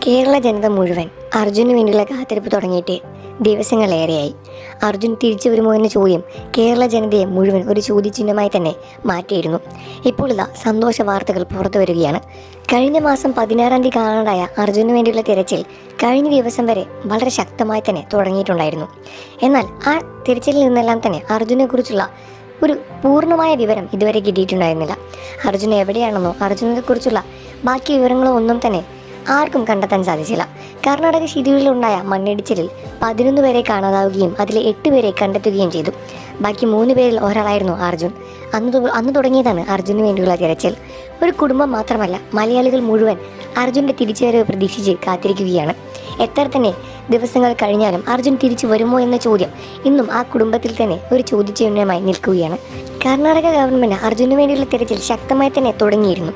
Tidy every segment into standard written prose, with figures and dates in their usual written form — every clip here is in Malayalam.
കേരള ജനത മുഴുവൻ അർജുനു വേണ്ടിയുള്ള കാത്തിരിപ്പ് തുടങ്ങിയിട്ട് ദിവസങ്ങളേറെയായി. അർജുൻ തിരിച്ചു വരുമോ എന്ന ചോദ്യം കേരള ജനതയെ മുഴുവൻ ഒരു ചോദ്യചിഹ്നമായി തന്നെ മാറ്റിയിരുന്നു. ഇപ്പോൾ ഇതാ സന്തോഷ വാർത്തകൾ പുറത്തു വരികയാണ്. കഴിഞ്ഞ മാസം 16-ാം തീയതി കാണാതായ അർജുനു വേണ്ടിയുള്ള തിരച്ചിൽ കഴിഞ്ഞ ദിവസം വരെ വളരെ ശക്തമായി തന്നെ തുടങ്ങിയിട്ടുണ്ടായിരുന്നു. എന്നാൽ ആ തിരച്ചിലിൽ നിന്നെല്ലാം തന്നെ അർജുനെ കുറിച്ചുള്ള ഒരു പൂർണ്ണമായ വിവരം ഇതുവരെ കിട്ടിയിട്ടുണ്ടായിരുന്നില്ല. അർജുൻ എവിടെയാണെന്നോ അർജുനത്തെക്കുറിച്ചുള്ള ബാക്കി വിവരങ്ങളോ ഒന്നും തന്നെ ആർക്കും കണ്ടെത്താൻ സാധിച്ചില്ല. കർണാടക ഷിരൂരിലുണ്ടായ മണ്ണിടിച്ചിലിൽ 11 പേരെ കാണാതാവുകയും അതിൽ 8 പേരെ കണ്ടെത്തുകയും ചെയ്തു. ബാക്കി 3 പേരിൽ ഒരാളായിരുന്നു അർജുൻ. അന്ന് തുടങ്ങിയതാണ് അർജുന് വേണ്ടിയുള്ള തിരച്ചിൽ. ഒരു കുടുംബം മാത്രമല്ല, മലയാളികൾ മുഴുവൻ അർജുൻ്റെ തിരിച്ചുവരവ് പ്രതീക്ഷിച്ച് കാത്തിരിക്കുകയാണ്. എത്ര തന്നെ ദിവസങ്ങൾ കഴിഞ്ഞാലും അർജുൻ തിരിച്ചു വരുമോ എന്ന ചോദ്യം ഇന്നും ആ കുടുംബത്തിൽ തന്നെ ഒരു ചോദ്യചിഹ്നമായി നിൽക്കുകയാണ്. കർണാടക ഗവൺമെൻറ് അർജുനു വേണ്ടിയുള്ള തിരച്ചിൽ ശക്തമായി തന്നെ തുടങ്ങിയിരുന്നു.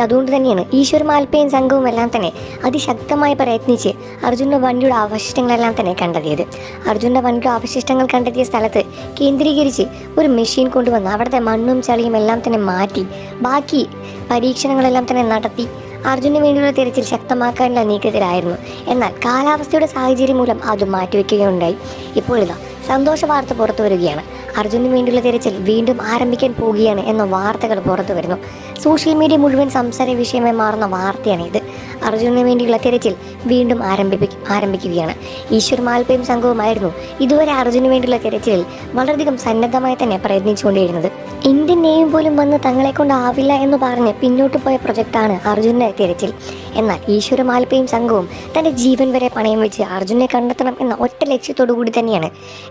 അതുകൊണ്ട് തന്നെയാണ് ഈശ്വർ മാൽപ്പയും സംഘവും എല്ലാം തന്നെ അതിശക്തമായി പ്രയത്നിച്ച് അർജുൻ്റെ വണ്ടിയുടെ അവശിഷ്ടങ്ങളെല്ലാം തന്നെ കണ്ടെത്തിയത്. അർജുൻ്റെ വണ്ടിയുടെ അവശിഷ്ടങ്ങൾ കണ്ടെത്തിയ സ്ഥലത്ത് കേന്ദ്രീകരിച്ച് ഒരു മെഷീൻ കൊണ്ടുവന്ന് അവിടുത്തെ മണ്ണും ചളിയും എല്ലാം തന്നെ മാറ്റി ബാക്കി പരീക്ഷണങ്ങളെല്ലാം തന്നെ നടത്തി അർജുനു വേണ്ടിയുള്ള തിരച്ചിൽ ശക്തമാക്കാനുള്ള നീക്കത്തിലായിരുന്നു. എന്നാൽ കാലാവസ്ഥയുടെ സാഹചര്യം മൂലം അത് മാറ്റിവെക്കുകയുണ്ടായി. ഇപ്പോൾ ഇതാ സന്തോഷ വാർത്ത പുറത്തു വരികയാണ്. അർജുനു വേണ്ടിയുള്ള തിരച്ചിൽ വീണ്ടും ആരംഭിക്കാൻ പോവുകയാണ് എന്ന വാർത്തകൾ പുറത്തു വരുന്നു. സോഷ്യൽ മീഡിയ മുഴുവൻ സംസാര വിഷയമായി മാറുന്ന വാർത്തയാണ് ഇത്. അർജുനു വേണ്ടിയുള്ള തിരച്ചിൽ വീണ്ടും ആരംഭിക്കുകയാണ്. ഈശ്വർ മാൽപ്പയും സംഘവുമായിരുന്നു ഇതുവരെ അർജുനു വേണ്ടിയുള്ള തിരച്ചിലിൽ വളരെയധികം സന്നദ്ധമായി തന്നെ പ്രയത്നിച്ചുകൊണ്ടിരുന്നത്. ഇന്ത്യൻ നേവി പോലും വന്ന് തങ്ങളെ കൊണ്ടാവില്ല എന്ന് പറഞ്ഞ് പിന്നോട്ട് പോയ പ്രൊജക്റ്റാണ് അർജുൻ്റെ തിരച്ചിൽ. എന്നാൽ ഈശ്വര മാൽപ്പയും സംഘവും തൻ്റെ ജീവൻ വരെ പണയം വെച്ച് അർജുനെ കണ്ടെത്തണം എന്ന ഒറ്റ ലക്ഷ്യത്തോടു കൂടി തന്നെയാണ്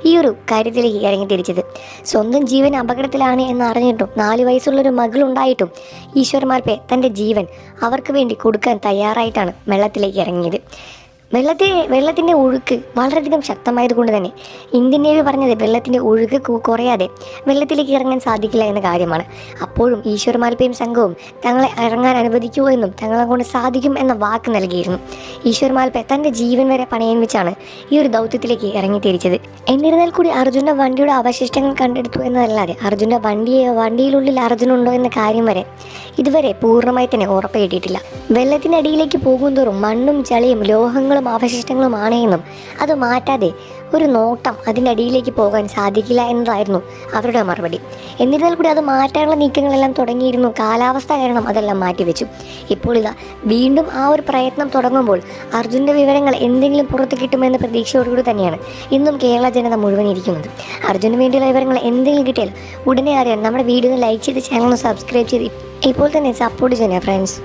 ഈ ഒരു കാര്യത്തിലേക്ക് ഇറങ്ങി തിരിച്ചത്. സ്വന്തം ജീവൻ അപകടത്തിലാണ് എന്ന് അറിഞ്ഞിട്ടും 4 വയസ്സുള്ളൊരു മകളുണ്ടായിട്ടും ഈശ്വർ മാൽപ്പെ തൻ്റെ ജീവൻ അവർക്ക് വേണ്ടി കൊടുക്കാൻ തയ്യാറായിട്ടാണ് വെള്ളത്തിലേക്ക് ഇറങ്ങിയത്. വെള്ളത്തിൻ്റെ ഒഴുക്ക് വളരെയധികം ശക്തമായതുകൊണ്ട് തന്നെ ഇന്ത്യൻ നേവി പറഞ്ഞത് വെള്ളത്തിൻ്റെ ഒഴുക്ക് കുറയാതെ വെള്ളത്തിലേക്ക് ഇറങ്ങാൻ സാധിക്കില്ല എന്ന കാര്യമാണ്. അപ്പോഴും ഈശ്വർ മാൽപ്പയും സംഘവും തങ്ങളെ ഇറങ്ങാൻ അനുവദിക്കുമോ എന്നും തങ്ങളെ കൊണ്ട് സാധിക്കും എന്ന വാക്ക് നൽകിയിരുന്നു. ഈശ്വർ മാൽപ്പെ തൻ്റെ ജീവൻ വരെ പണയം വെച്ചാണ് ഈ ഒരു ദൗത്യത്തിലേക്ക് ഇറങ്ങി തിരിച്ചത്. എന്നിരുന്നാൽ കൂടി അർജുൻ്റെ വണ്ടിയുടെ അവശിഷ്ടങ്ങൾ കണ്ടെടുത്തു എന്നതല്ലാതെ അർജുൻ്റെ വണ്ടിയിലുള്ളിൽ അർജുനുണ്ടോ എന്ന കാര്യം വരെ ഇതുവരെ പൂർണ്ണമായി തന്നെ ഉറപ്പ് കിട്ടിയിട്ടില്ല. വെള്ളത്തിനടിയിലേക്ക് പോകുന്തോറും മണ്ണും ചളിയും ലോഹങ്ങളും അവശിഷ്ടങ്ങളുമാണ് എന്നും അത് മാറ്റാതെ ഒരു നോട്ടം അതിൻ്റെ അടിയിലേക്ക് പോകാൻ സാധിക്കില്ല എന്നതായിരുന്നു അവരുടെ മറുപടി. എന്നിരുന്നാൽ കൂടി അത് മാറ്റാനുള്ള നീക്കങ്ങളെല്ലാം തുടങ്ങിയിരുന്നു. കാലാവസ്ഥ കാരണം അതെല്ലാം മാറ്റിവെച്ചു. ഇപ്പോൾ ഇതാ വീണ്ടും ആ ഒരു പ്രയത്നം തുടങ്ങുമ്പോൾ അർജുൻ്റെ വിവരങ്ങൾ എന്തെങ്കിലും പുറത്ത് കിട്ടുമെന്ന പ്രതീക്ഷയോടുകൂടി തന്നെയാണ് ഇന്നും കേരള ജനത മുഴുവൻ ഇരിക്കുന്നത്. അർജുന് വേണ്ടിയുള്ള വിവരങ്ങൾ എന്തെങ്കിലും കിട്ടിയാൽ ഉടനെ അറിയാൻ നമ്മുടെ വീഡിയോ ലൈക്ക് ചെയ്ത് ചാനൽ സബ്സ്ക്രൈബ് ചെയ്ത് ഇപ്പോൾ തന്നെ സപ്പോർട്ട് ചെയ്യുക ഫ്രണ്ട്സ്.